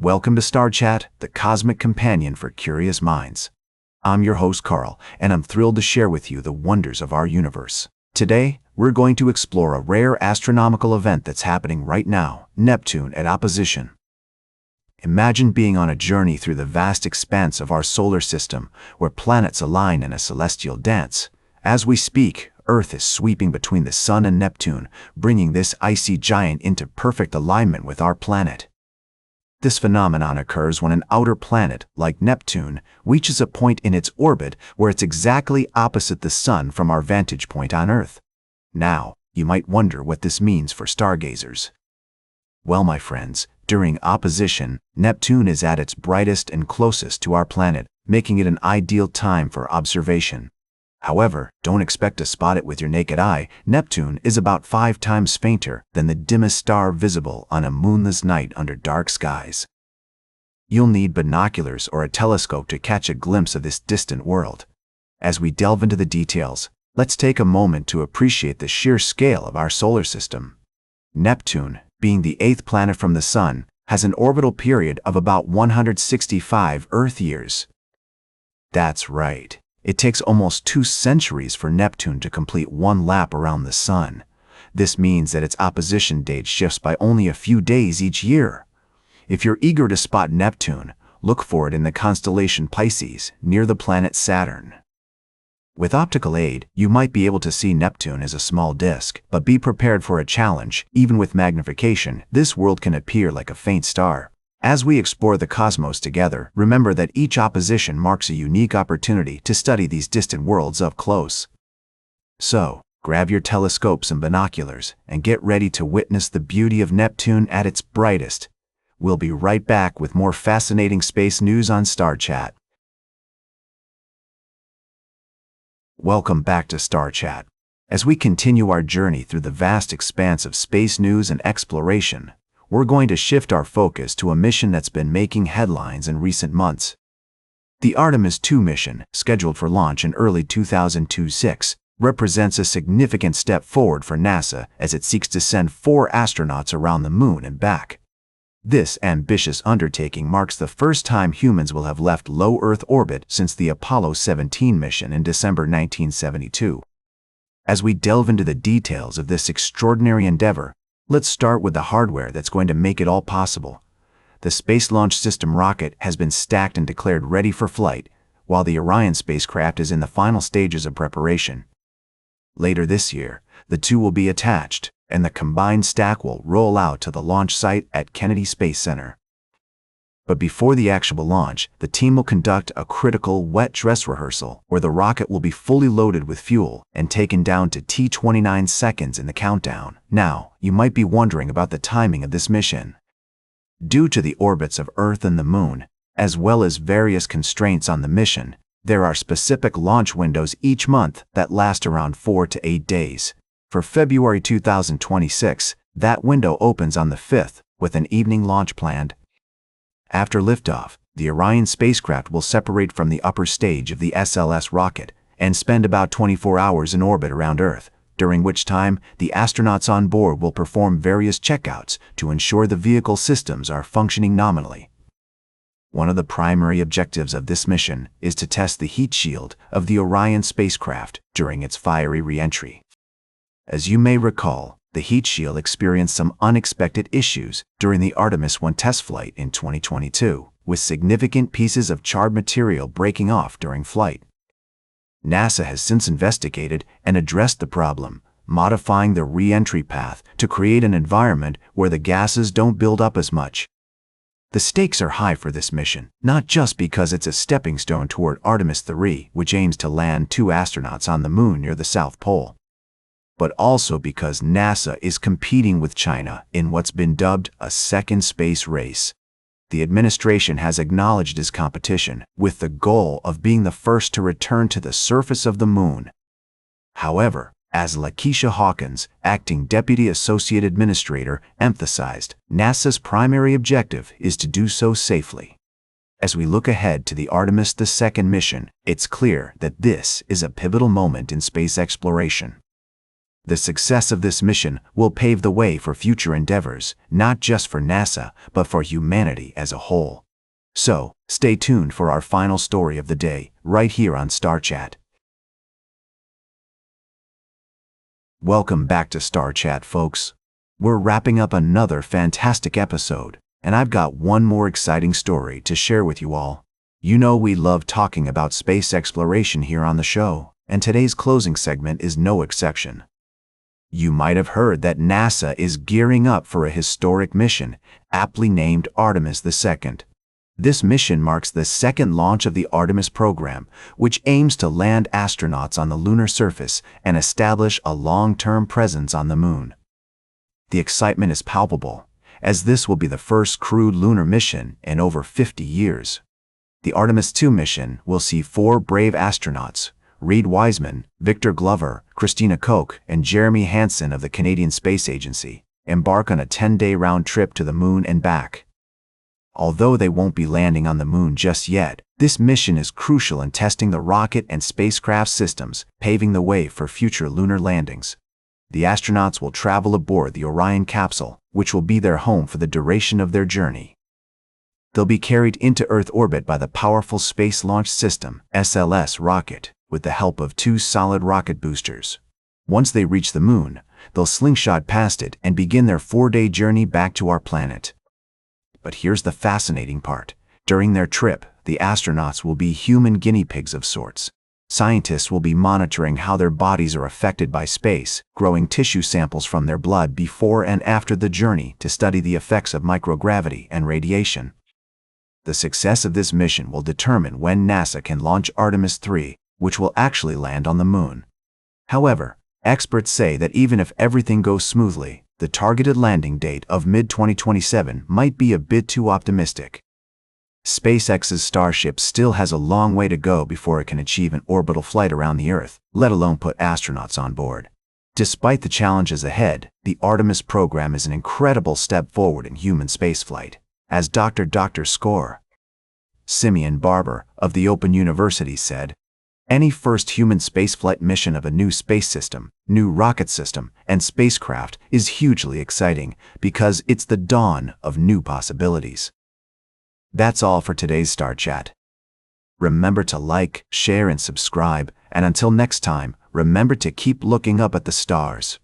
Welcome to Star Chat, the cosmic companion for curious minds. I'm your host Carl, and I'm thrilled to share with you the wonders of our universe. Today, we're going to explore a rare astronomical event that's happening right now, Neptune at opposition. Imagine being on a journey through the vast expanse of our solar system, where planets align in a celestial dance. As we speak, Earth is sweeping between the Sun and Neptune, bringing this icy giant into perfect alignment with our planet. This phenomenon occurs when an outer planet, like Neptune, reaches a point in its orbit where it's exactly opposite the Sun from our vantage point on Earth. Now, you might wonder what this means for stargazers. Well, my friends, during opposition, Neptune is at its brightest and closest to our planet, making it an ideal time for observation. However, don't expect to spot it with your naked eye. Neptune is about 5 times fainter than the dimmest star visible on a moonless night under dark skies. You'll need binoculars or a telescope to catch a glimpse of this distant world. As we delve into the details, let's take a moment to appreciate the sheer scale of our solar system. Neptune, being the 8th planet from the Sun, has an orbital period of about 165 Earth years. That's right. It takes almost 2 centuries for Neptune to complete one lap around the Sun. This means that its opposition date shifts by only a few days each year. If you're eager to spot Neptune, look for it in the constellation Pisces, near the planet Saturn. With optical aid, you might be able to see Neptune as a small disk, but be prepared for a challenge. Even with magnification, this world can appear like a faint star. As we explore the cosmos together, remember that each opposition marks a unique opportunity to study these distant worlds up close. So, grab your telescopes and binoculars and get ready to witness the beauty of Neptune at its brightest. We'll be right back with more fascinating space news on Star Chat. Welcome back to Star Chat. As we continue our journey through the vast expanse of space news and exploration, we're going to shift our focus to a mission that's been making headlines in recent months. The Artemis II mission, scheduled for launch in early 2026, represents a significant step forward for NASA as it seeks to send 4 astronauts around the Moon and back. This ambitious undertaking marks the first time humans will have left low Earth orbit since the Apollo 17 mission in December 1972. As we delve into the details of this extraordinary endeavor, let's start with the hardware that's going to make it all possible. The Space Launch System rocket has been stacked and declared ready for flight, while the Orion spacecraft is in the final stages of preparation. Later this year, the two will be attached, and the combined stack will roll out to the launch site at Kennedy Space Center. But before the actual launch, the team will conduct a critical wet dress rehearsal where the rocket will be fully loaded with fuel and taken down to T29 seconds in the countdown. Now, you might be wondering about the timing of this mission. Due to the orbits of Earth and the Moon, as well as various constraints on the mission, there are specific launch windows each month that last around 4 to 8 days. For February 2026, that window opens on the 5th, with an evening launch planned. After liftoff, the Orion spacecraft will separate from the upper stage of the SLS rocket and spend about 24 hours in orbit around Earth, during which time the astronauts on board will perform various checkouts to ensure the vehicle systems are functioning nominally. One of the primary objectives of this mission is to test the heat shield of the Orion spacecraft during its fiery re-entry. As you may recall, the heat shield experienced some unexpected issues during the Artemis I test flight in 2022, with significant pieces of charred material breaking off during flight. NASA has since investigated and addressed the problem, modifying the re-entry path to create an environment where the gases don't build up as much. The stakes are high for this mission, not just because it's a stepping stone toward Artemis III, which aims to land 2 astronauts on the Moon near the South Pole, but also because NASA is competing with China in what's been dubbed a second space race. The administration has acknowledged this competition, with the goal of being the first to return to the surface of the Moon. However, as Lakeisha Hawkins, acting Deputy Associate Administrator, emphasized, NASA's primary objective is to do so safely. As we look ahead to the Artemis II mission, it's clear that this is a pivotal moment in space exploration. The success of this mission will pave the way for future endeavors, not just for NASA, but for humanity as a whole. So, stay tuned for our final story of the day, right here on Star Chat. Welcome back to Star Chat, folks. We're wrapping up another fantastic episode, and I've got one more exciting story to share with you all. You know we love talking about space exploration here on the show, and today's closing segment is no exception. You might have heard that NASA is gearing up for a historic mission, aptly named Artemis II. This mission marks the second launch of the Artemis program, which aims to land astronauts on the lunar surface and establish a long-term presence on the moon. The excitement is palpable, as this will be the first crewed lunar mission in over 50 years. The Artemis II mission will see 4 brave astronauts, Reed Wiseman, Victor Glover, Christina Koch, and Jeremy Hansen of the Canadian Space Agency, embark on a 10-day round trip to the moon and back. Although they won't be landing on the moon just yet, this mission is crucial in testing the rocket and spacecraft systems, paving the way for future lunar landings. The astronauts will travel aboard the Orion capsule, which will be their home for the duration of their journey. They'll be carried into Earth orbit by the powerful Space Launch System (SLS) rocket, with the help of 2 solid rocket boosters. Once they reach the moon, they'll slingshot past it and begin their 4-day journey back to our planet. But here's the fascinating part. During their trip, the astronauts will be human guinea pigs of sorts. Scientists will be monitoring how their bodies are affected by space, growing tissue samples from their blood before and after the journey to study the effects of microgravity and radiation. The success of this mission will determine when NASA can launch Artemis III, which will actually land on the moon. However, experts say that even if everything goes smoothly, the targeted landing date of mid-2027 might be a bit too optimistic. SpaceX's Starship still has a long way to go before it can achieve an orbital flight around the Earth, let alone put astronauts on board. Despite the challenges ahead, the Artemis program is an incredible step forward in human spaceflight. As Dr. Score Simeon Barber of the Open University said, "Any first human spaceflight mission of a new space system, new rocket system, and spacecraft is hugely exciting because it's the dawn of new possibilities." That's all for today's Star Chat. Remember to like, share, and subscribe, and until next time, remember to keep looking up at the stars.